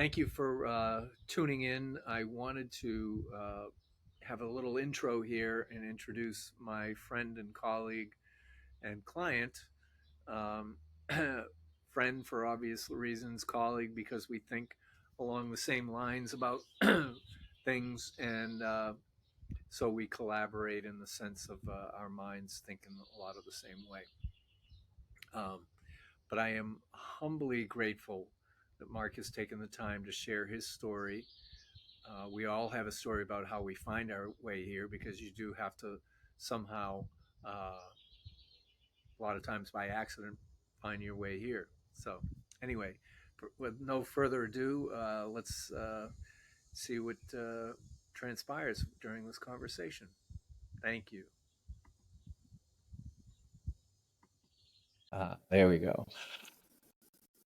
Thank you for tuning in. I wanted to have a little intro here and introduce my friend and colleague and client. Um, Friend for obvious reasons, colleague because we think along the same lines about things, and so we collaborate in the sense of our minds thinking a lot of the same way. Um, but I am humbly grateful that Mark has taken the time to share his story. We all have a story about how we find our way here because you do have to somehow, a lot of times by accident, find your way here. So, anyway, with no further ado, let's see what transpires during this conversation. Thank you. There we go.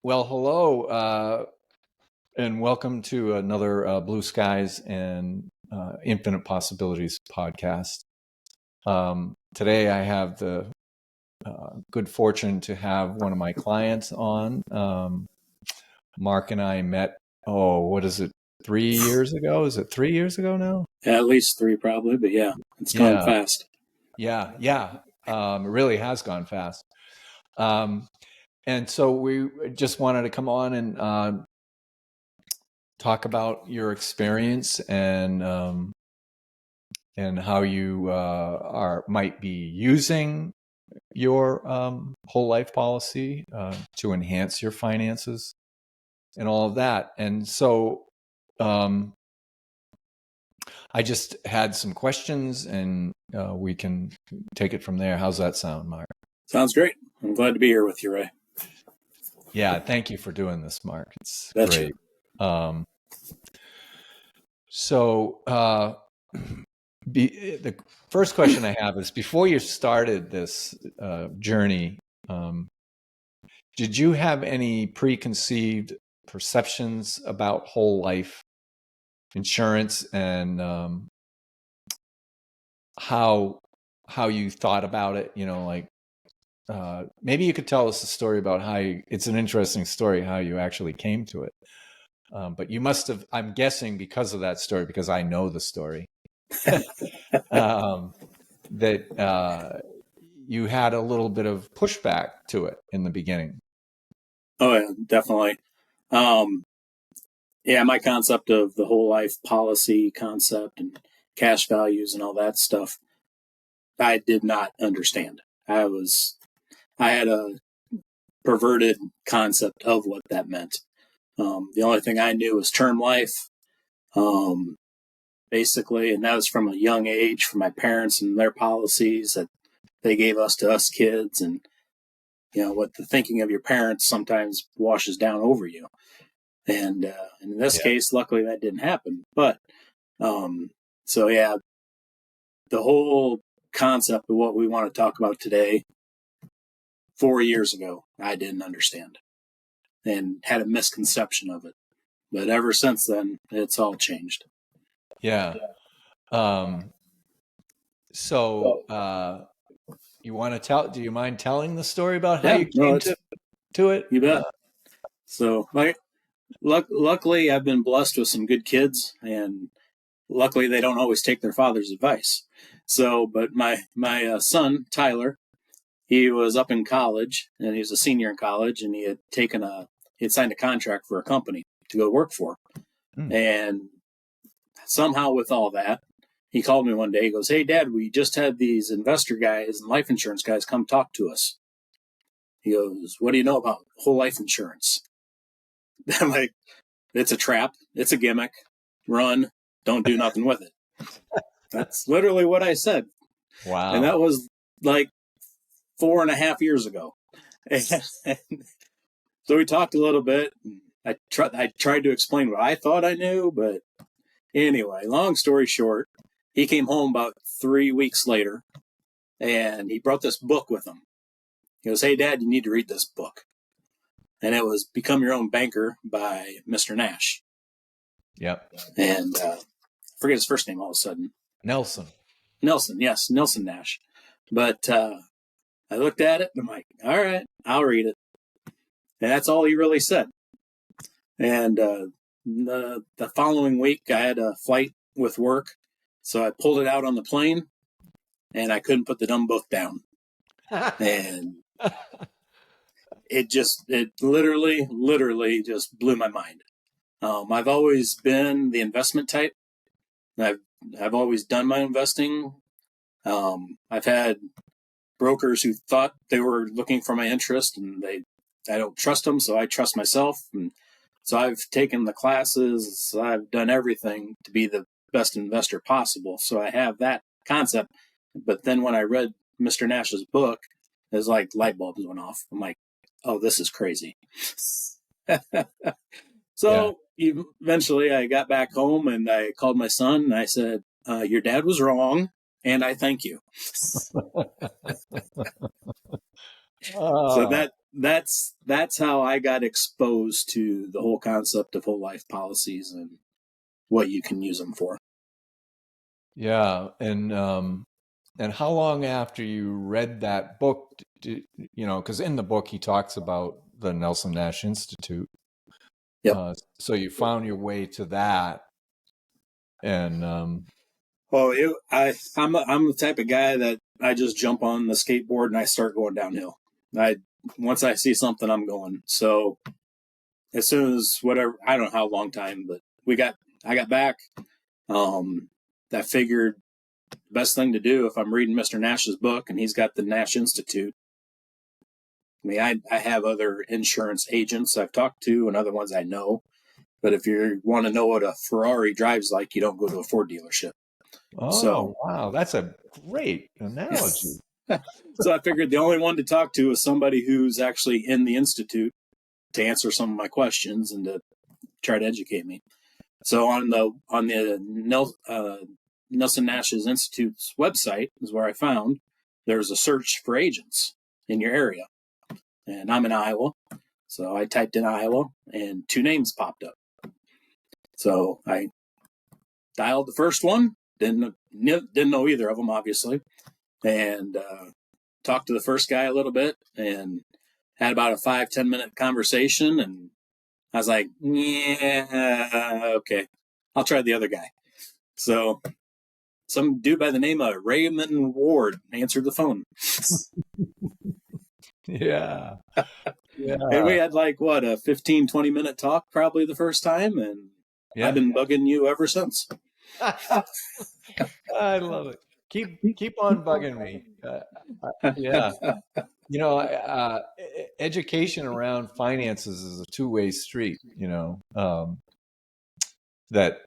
Well, hello, and welcome to another Blue Skies and Infinite Possibilities podcast. Today I have the good fortune to have one of my clients on. Mark and I met, what is it, 3 years ago? Is it 3 years ago now? Yeah, at least 3 probably, but yeah, it's gone fast. Yeah. It really has gone fast. And so we just wanted to come on and talk about your experience and how you might be using your whole life policy to enhance your finances and all of that. And so I just had some questions, and we can take it from there. How's that sound, Mark? Sounds great. I'm glad to be here with you, Ray. Yeah, thank you for doing this, Mark. It's Betcha. great. The first question I have is, before you started this journey, did you have any preconceived perceptions about whole life insurance and how you thought about it? Maybe you could tell us a story about it's an interesting story how you actually came to it. But you must have, I'm guessing because of that story, because I know the story, that you had a little bit of pushback to it in the beginning. Oh, yeah, definitely. My concept of the whole life policy concept and cash values and all that stuff, I did not understand. I had a perverted concept of what that meant. The only thing I knew was term life, basically, and that was from a young age from my parents and their policies that they gave us to us kids. And, what the thinking of your parents sometimes washes down over you. And in this case, luckily that didn't happen. But the whole concept of what we want to talk about today, 4 years ago, I didn't understand and had a misconception of it. But ever since then, it's all changed. Yeah. You want to tell? Do you mind telling the story about how you came to it? You bet. Luckily, I've been blessed with some good kids, and luckily they don't always take their father's advice. But my son Tyler, he was up in college, and he was a senior in college, and he had signed a contract for a company to go work for, and somehow with all that, he called me one day. He goes, "Hey, Dad, we just had these investor guys and life insurance guys come talk to us." He goes, "What do you know about whole life insurance?" I'm like, "It's a trap. It's a gimmick. Run. Don't do nothing with it." That's literally what I said. Wow. And that was like 4.5 years ago. And so we talked a little bit. I tried to explain what I thought I knew, but anyway, long story short, he came home about 3 weeks later, and he brought this book with him. He goes, "Hey, Dad, you need to read this book." And it was Become Your Own Banker by Mr. Nash. Yep. And I forget his first name all of a sudden. Nelson, yes, Nelson Nash. But I looked at it, and I'm like, all right, I'll read it. And that's all he really said. And the following week, I had a flight with work, so I pulled it out on the plane, and I couldn't put the dumb book down, and it literally just blew my mind. I've always been the investment type. I've always done my investing. I've had brokers who thought they were looking for my interest, and I don't trust them, so I trust myself. And so I've taken the classes. I've done everything to be the best investor possible. So I have that concept. But then when I read Mr. Nash's book, it was like light bulbs went off. I'm like, oh, this is crazy. Yeah. So eventually I got back home and I called my son and I said, your dad was wrong, and I thank you. So Oh, that's how I got exposed to the whole concept of whole life policies and what you can use them for. yeah. And how long after you read that book, because in the book he talks about the Nelson Nash Institute. Yep. So you found your way to that, and Well, I'm the type of guy that I just jump on the skateboard and I start going downhill. Once I see something, I'm going. So as soon as whatever, I don't know how long time, but I got back. I figured the best thing to do if I'm reading Mr. Nash's book and he's got the Nash Institute. I mean, I have other insurance agents I've talked to and other ones I know. But if you want to know what a Ferrari drives like, you don't go to a Ford dealership. So, wow, that's a great analogy. so I figured the only one to talk to is somebody who's actually in the Institute to answer some of my questions and to try to educate me. So on the Nelson Nash's Institute's website is where I found there's a search for agents in your area. And I'm in Iowa. So I typed in Iowa and 2 names popped up. So I dialed the first one, didn't know either of them, obviously, and talked to the first guy a little bit and had about a 5-10 minute conversation. And I was like, yeah, okay, I'll try the other guy. So some dude by the name of Raymond Ward answered the phone. Yeah, And yeah, we had like, what, a 15-20 minute talk probably the first time. And I've yeah. been bugging you ever since. I love it. Keep on bugging me. Yeah, education around finances is a two-way street. That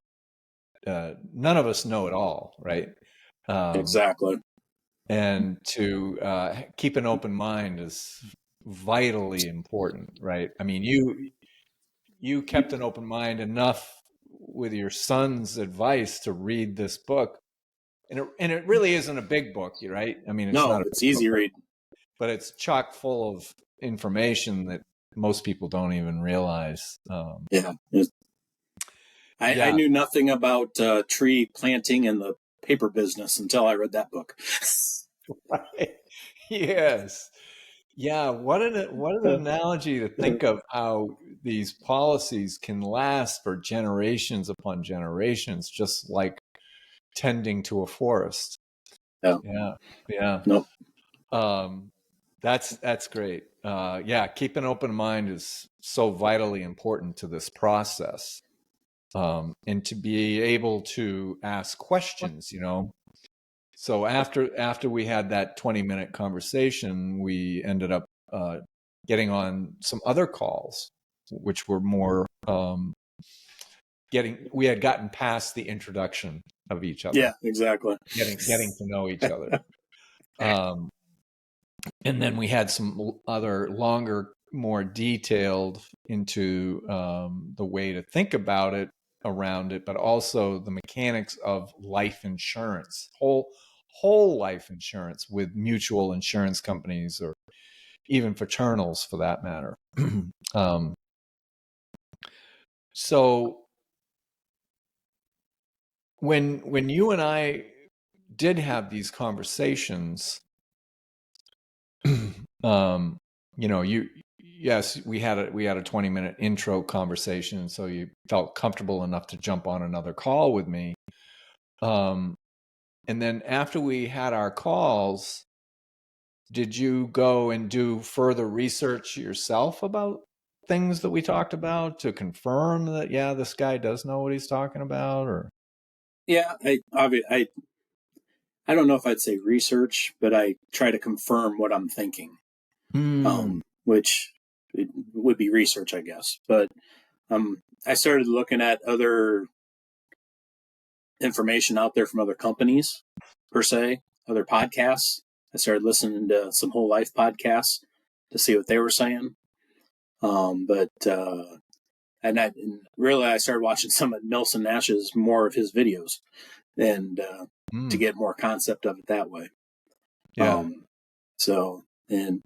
none of us know it all, right? Exactly. And to keep an open mind is vitally important, right? I mean, you kept an open mind enough with your son's advice to read this book, and it really isn't a big book, right? I mean, it's No, not a it's big book, easy read. but it's chock full of information that most people don't even realize. Yeah. I Yeah, knew nothing about tree planting and the paper business until I read that book. yes. Yeah, what an analogy to think of how these policies can last for generations upon generations, just like tending to a forest. Yeah. Yeah, yeah. Nope. That's great. Yeah, keep an open mind is so vitally important to this process, and to be able to ask questions. So after we had that 20-minute conversation, we ended up getting on some other calls, which were more we had gotten past the introduction of each other, Yeah, exactly. getting to know each other. And then we had some other longer, more detailed into the way to think about it around it, but also the mechanics of life insurance, whole life insurance with mutual insurance companies or even fraternals for that matter. So when you and I did have these conversations, you yes, we had a 20-minute intro conversation, so you felt comfortable enough to jump on another call with me. And then after we had our calls, did you go and do further research yourself about things that we talked about to confirm that, yeah, this guy does know what he's talking about? Or Yeah, I don't know if I'd say research, but I try to confirm what I'm thinking, which it would be research, I guess. But I started looking at other information out there from other companies, per se, other podcasts. I started listening to some whole life podcasts to see what they were saying. And really, I started watching some of Nelson Nash's more of his videos, and to get more concept of it that way. yeah. And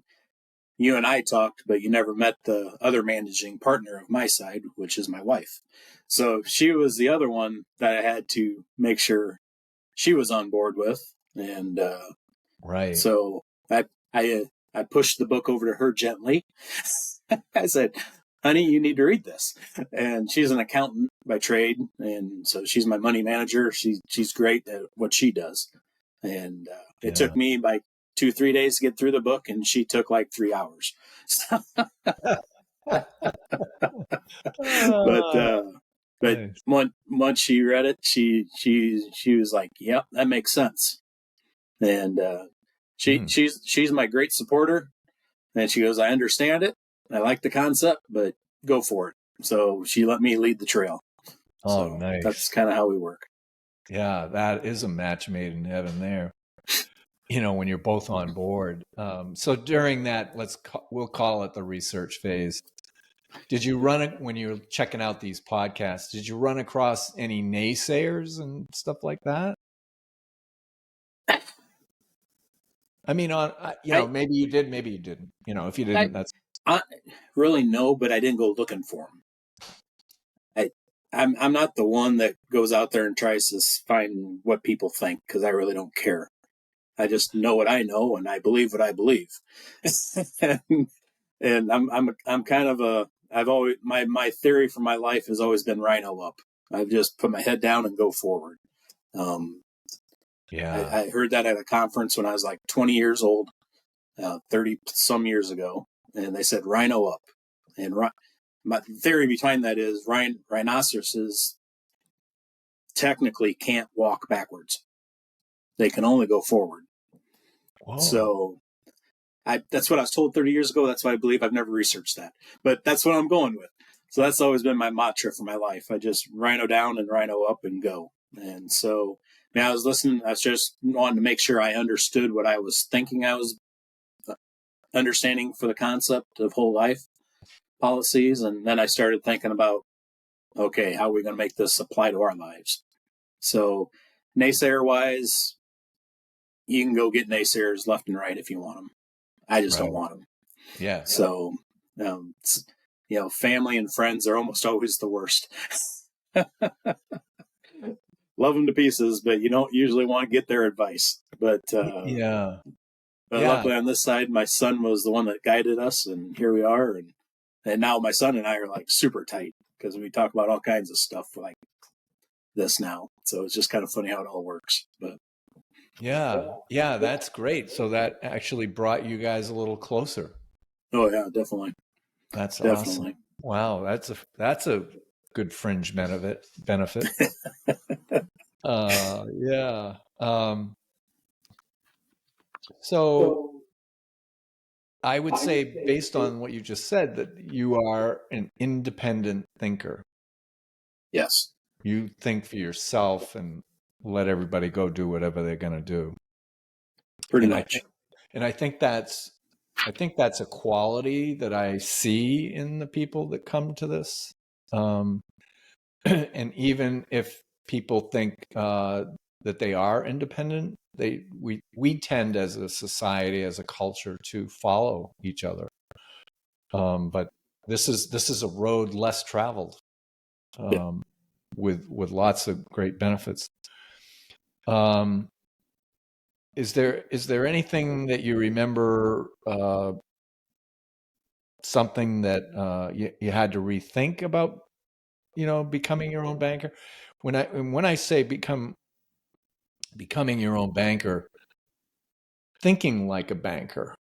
you and I talked, but you never met the other managing partner of my side, which is my wife. So she was the other one that I had to make sure she was on board with. And Right. so I pushed the book over to her gently. I said, honey, you need to read this. And she's an accountant by trade. And so she's my money manager. She's great at what she does. And it took me like 2-3 days to get through the book, and she took like 3 hours. But Nice. once she read it, she was like, "Yep, that makes sense." And she's my great supporter. And she goes, "I understand it. I like the concept, but go for it." So she let me lead the trail. Oh, So nice. that's kind of how we work. Yeah, that is a match made in heaven there. When you're both on board. So during that, we'll call it the research phase. Did you when you were checking out these podcasts, did you run across any naysayers and stuff like that? I mean, maybe you did, maybe you didn't. If you didn't, that's I really no, but I didn't go looking for them. I'm not the one that goes out there and tries to find what people think, because I really don't care. I just know what I know, and I believe what I believe. and I'm kind of I've always my theory for my life has always been rhino up. I've just put my head down and go forward. I heard that at a conference when I was like 20 years old, 30 some years ago, and they said rhino up. And my theory behind that is rhinoceroses technically can't walk backwards; they can only go forward. Whoa. So that's what I was told 30 years ago. That's why I believe. I've never researched that, but that's what I'm going with. So that's always been my mantra for my life. I just rhino down and rhino up and go. And so I was listening. I was just wanting to make sure I understood what I was thinking I was understanding for the concept of whole life policies. And then I started thinking about, okay, how are we going to make this apply to our lives? So naysayer wise, you can go get naysayers left and right if you want them. I just don't want them. Yeah. So, family and friends are almost always the worst. Love them to pieces, but you don't usually want to get their advice. But luckily on this side, my son was the one that guided us, and here we are. And now my son and I are like super tight, because we talk about all kinds of stuff like this now. So it's just kind of funny how it all works. But yeah, that's great. So that actually brought you guys a little closer. Oh yeah, definitely. That's definitely awesome. Wow, that's a good fringe benefit. Yeah. So I would say, based on what you just said, that you are an independent thinker. Yes. You think for yourself and let everybody go do whatever they're going to do. Pretty much. I think that's a quality that I see in the people that come to this. And even if people think that they are independent, we tend as a society, as a culture, to follow each other. But this is a road less traveled, with lots of great benefits. Is there anything that you remember something that you had to rethink about, becoming your own banker? When I say becoming your own banker, thinking like a banker,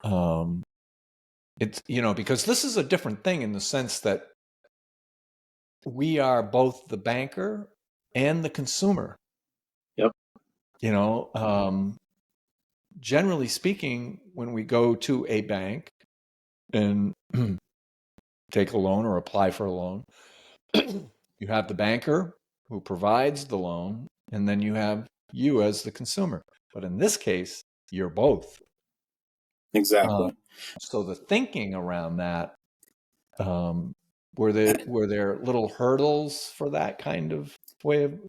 um, it's, because this is a different thing in the sense that we are both the banker and the consumer. Yep. Generally speaking, when we go to a bank and take a loan or apply for a loan, you have the banker who provides the loan, and then you have you as the consumer. But in this case, you're both. Exactly. So the thinking around that, were there little hurdles for that kind of way of?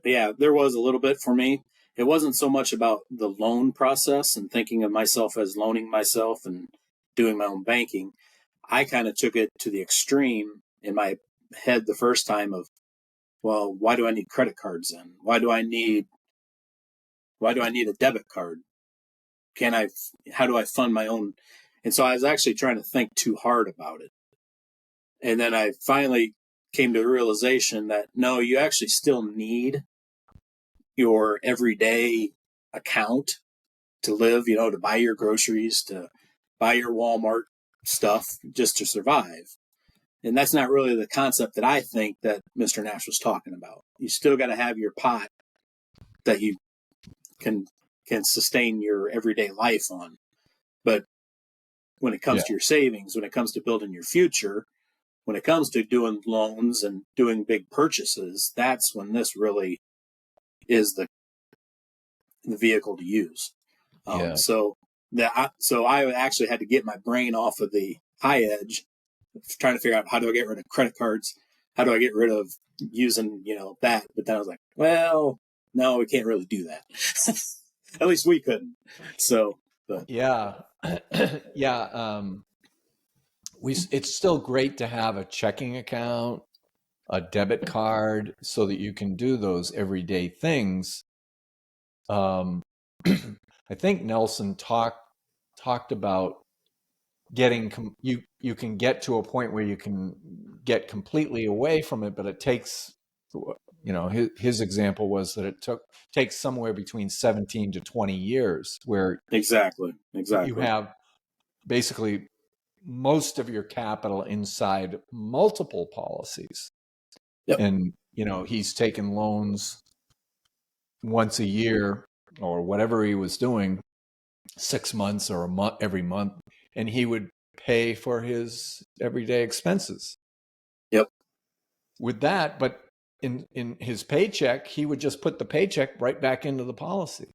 Yeah, there was a little bit for me. It wasn't so much about the loan process and thinking of myself as loaning myself and doing my own banking. I kind of took it to the extreme in my head the first time of, well, why do I need credit cards then? Why do I need a debit card? How do I fund my own? And so I was actually trying to think too hard about it. And then I finally came to the realization that no, you actually still need your everyday account to live, to buy your groceries, to buy your Walmart stuff just to survive. And that's not really the concept that I think that Mr. Nash was talking about. You still got to have your pot that you can sustain your everyday life on. But when it comes Yeah, to your savings, when it comes to building your future, when it comes to doing loans and doing big purchases, that's when this really is the vehicle to use. yeah, So I actually had to get my brain off of the high edge, trying to figure out how do I get rid of credit cards, how do I get rid of using that. But then I was like, well, no, we can't really do that. At least we couldn't. So, but yeah, yeah. It's still great to have a checking account, a debit card, so that you can do those everyday things. I think Nelson talked about you can get to a point where you can get completely away from it, but it takes, his example was that takes somewhere between 17 to 20 years, where exactly, you exactly. have basically most of your capital inside multiple policies. Yep, And he's taken loans once a year or whatever he was doing, 6 months or a month every month, and he would pay for his everyday expenses yep, with that. But in his paycheck, he would just put the paycheck right back into the policy.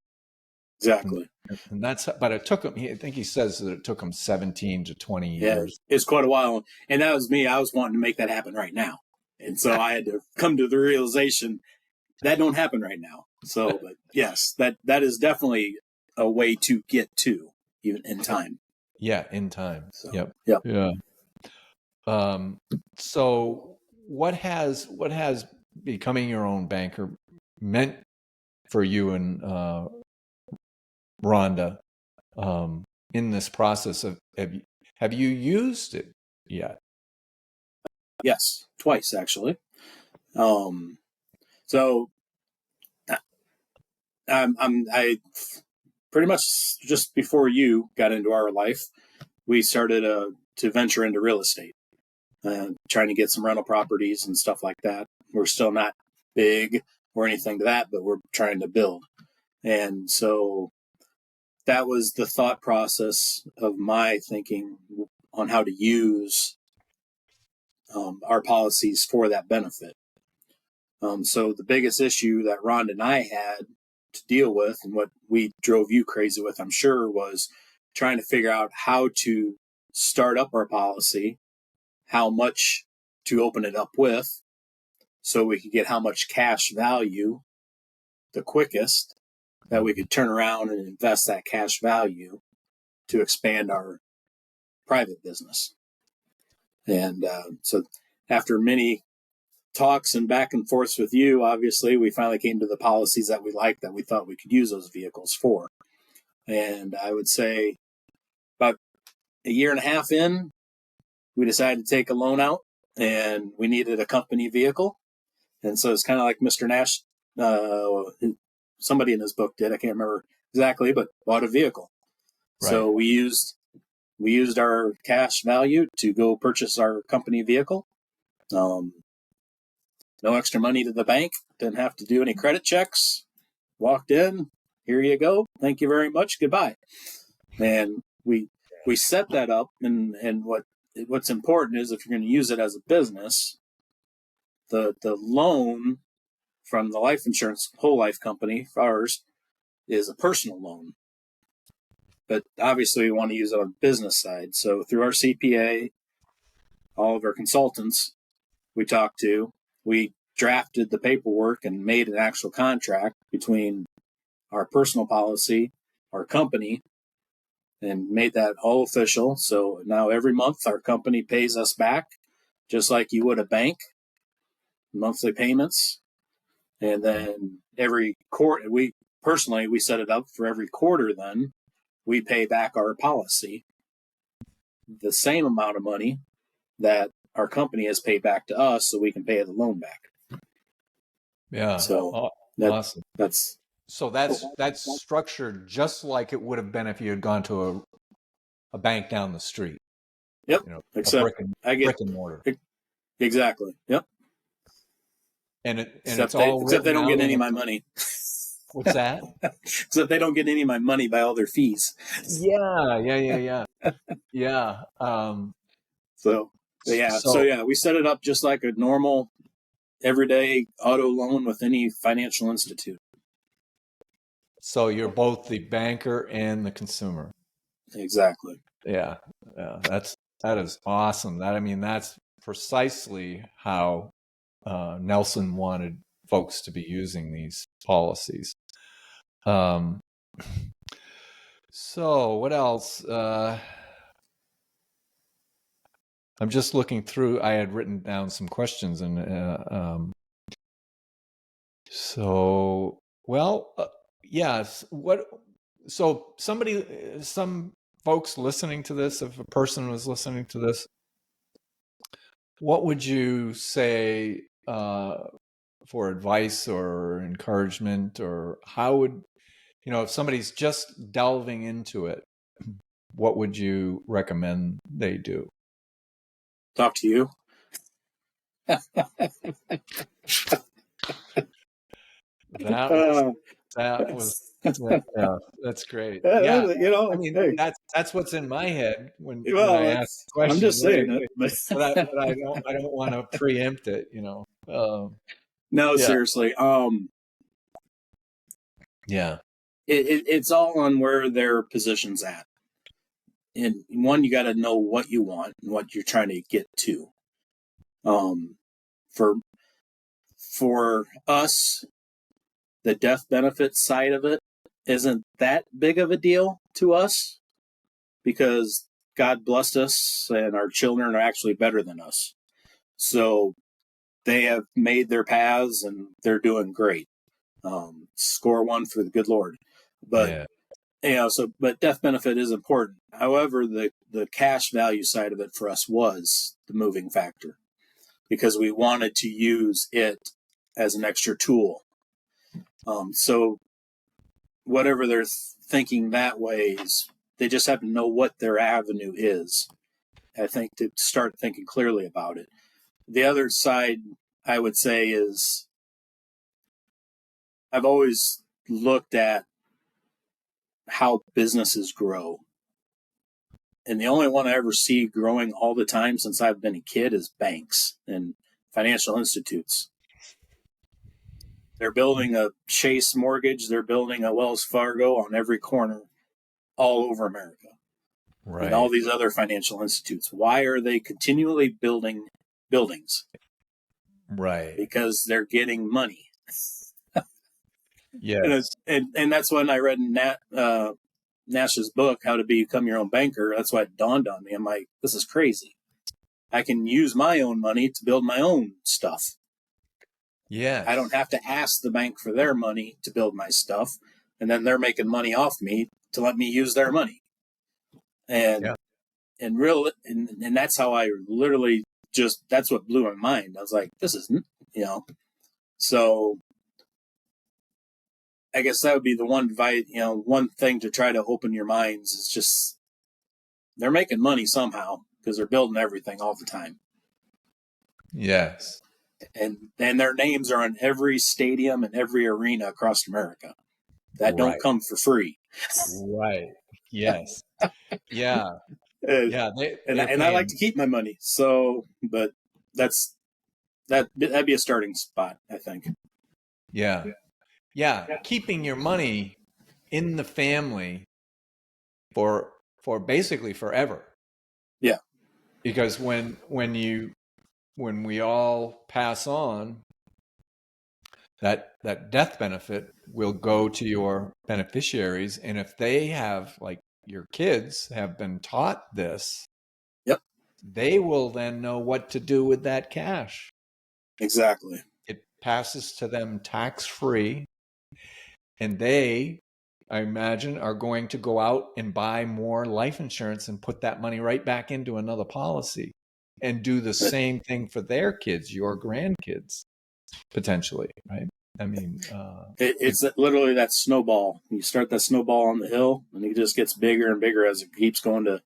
and, exactly. and but it took him, I think he says that it took him 17 to 20 Yeah, years. it's quite a while, and that was me. I was wanting to make that happen right now, and so I had to come to the realization that don't happen right now. So, but yes, that is definitely a way to get to even in time. Yeah, in time. So, Yep. yep. Yeah. um so what has becoming your own banker meant for you and Rhonda, in this process of have you used it yet? Yes, twice actually. Um, so I pretty much just before you got into our life, we started to venture into real estate, trying to get some rental properties and stuff like that. We're still not big or anything to that, but we're trying to build. And so that was the thought process of my thinking on how to use our policies for that benefit. So the biggest issue that Rhonda and I had to deal with, and what we drove you crazy with, I'm sure, was trying to figure out how to start up our policy, how much to open it up with, so we could get how much cash value the quickest that we could turn around and invest that cash value to expand our private business. And so after many talks and back and forths with you, obviously, we finally came to the policies that we liked, that we thought we could use those vehicles for. And I would say about a year and a half in, we decided to take a loan out, and we needed a company vehicle. And so it's kind of like Mr. Nash, somebody in his book did, I can't remember exactly, but bought a vehicle. Right. So we used our cash value to go purchase our company vehicle. No extra money to the bank. Didn't have to do any credit checks. Walked in. Here you go. Thank you very much. Goodbye. And we set that up. And what's important is if you're going to use it as a business, the loan from the life insurance whole life company, ours, is a personal loan. But obviously we want to use it on the business side. So through our CPA, all of our consultants we talked to, we drafted the paperwork and made an actual contract between our personal policy, our company, and made that all official. So now every month our company pays us back just like you would a bank, monthly payments. And then every quarter, we set it up for every quarter. Then we pay back our policy the same amount of money that our company has paid back to us, so we can pay the loan back. Yeah. So awesome. That's structured just like it would have been if you had gone to a bank down the street. Yep. Except brick and mortar. Exactly. Yep. Except they don't get any of my money. What's that? Except they don't get any of my money by all their fees. Yeah. So we set it up just like a normal, everyday auto loan with any financial institute. So you're both the banker and the consumer. Exactly. Yeah. That is awesome. That's precisely how Nelson wanted folks to be using these policies. So what else? I'm just looking through. I had written down some questions, and yes. So some folks listening to this, if a person was listening to this, what would you say for advice or encouragement, or how would, if somebody's just delving into it, what would you recommend they do? Talk to you. That's great. Yeah, that's what's in my head when I ask questions. I'm just saying it, but I don't want to preempt it. No, seriously. Yeah, it's all on where their position's at. And one, you got to know what you want and what you're trying to get to. For us, the death benefit side of it isn't that big of a deal to us because God blessed us and our children are actually better than us. So they have made their paths and they're doing great. Score one for the good Lord. But but death benefit is important. However, the cash value side of it for us was the moving factor because we wanted to use it as an extra tool. So whatever they're thinking that way is, they just have to know what their avenue is, I think, to start thinking clearly about it. The other side, I would say, is I've always looked at how businesses grow. And the only one I ever see growing all the time since I've been a kid is banks and financial institutes. They're building a Chase mortgage. They're building a Wells Fargo on every corner all over America. Right. And all these other financial institutes. Why are they continually building buildings? Right. Because they're getting money. Yes. And that's when I read Nash's book, How to Become Your Own Banker. That's why it dawned on me. I'm like, this is crazy. I can use my own money to build my own stuff. Yeah. I don't have to ask the bank for their money to build my stuff. And then they're making money off me to let me use their money. And and that's how I literally that's what blew my mind. I was like, this isn't, so I guess that would be the one thing to try to open your minds is just they're making money somehow because they're building everything all the time. Yes. And their names are on every stadium and every arena across America. That Right. don't come for free. Right. Yes. Yeah. Yeah. And I like to keep my money. So, but that'd be a starting spot, I think. Yeah. Yeah. Keeping your money in the family for basically forever. Yeah. Because when we all pass on, that death benefit will go to your beneficiaries, and if they have, like, your kids have been taught this, yep, they will then know what to do with that cash. Exactly. It passes to them tax-free, and they, I imagine, are going to go out and buy more life insurance and put that money right back into another policy and do the same thing for their kids, your grandkids, potentially, right? I mean, it's literally that snowball. You start that snowball on the hill, and it just gets bigger and bigger as it keeps going to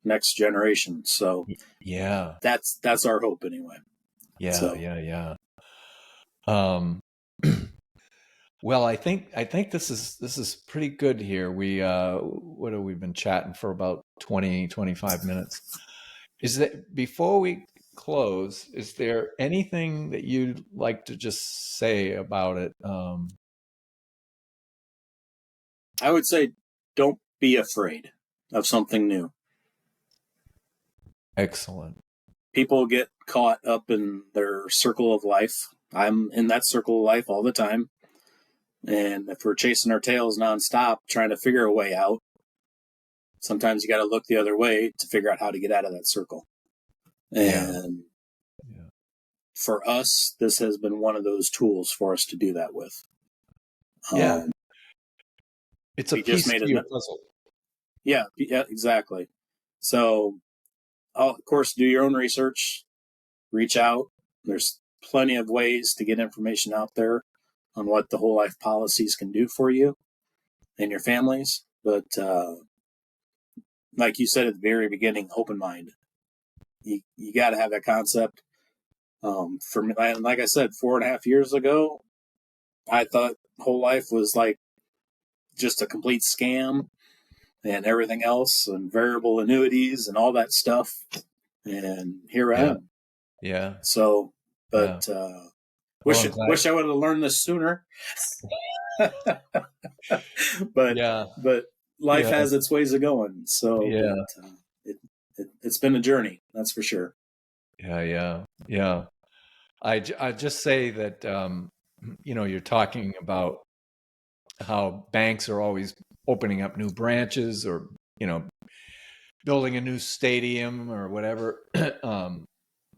next generation. So yeah, that's our hope anyway. Yeah, so. yeah. Well, I think this is pretty good here. We what have we been chatting for about 20-25 minutes? Is that, before we close, is there anything that you'd like to just say about it? I would say don't be afraid of something new. Excellent. People get caught up in their circle of life. I'm in that circle of life all the time. And if we're chasing our tails nonstop, trying to figure a way out, sometimes you got to look the other way to figure out how to get out of that circle. And for us, this has been one of those tools for us to do that with. It's a piece of your puzzle. Yeah, exactly. So, of course, do your own research, reach out. There's plenty of ways to get information out there on what the whole life policies can do for you and your families. But like you said at the very beginning, open mind. You got to have that concept. For me, like I said, 4.5 years ago, I thought whole life was like just a complete scam and everything else, and variable annuities and all that stuff. And here I am. Yeah. So, but wish I would have learned this sooner. but life has its ways of going. So it's been a journey, that's for sure. Yeah. I just say that you're talking about how banks are always opening up new branches, or building a new stadium or whatever.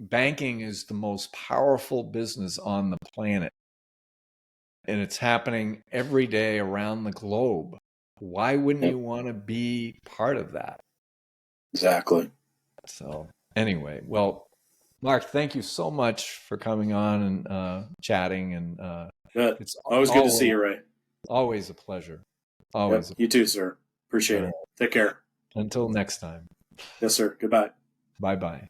Banking is the most powerful business on the planet, and it's happening every day around the globe. Why wouldn't you want to be part of that? Exactly. So anyway, well, Mark, thank you so much for coming on and chatting. And it's always good to see you, Ray. Always a pleasure. Always. You too, sir. Appreciate it. Take care. Until next time. Yes, sir. Goodbye. Bye-bye.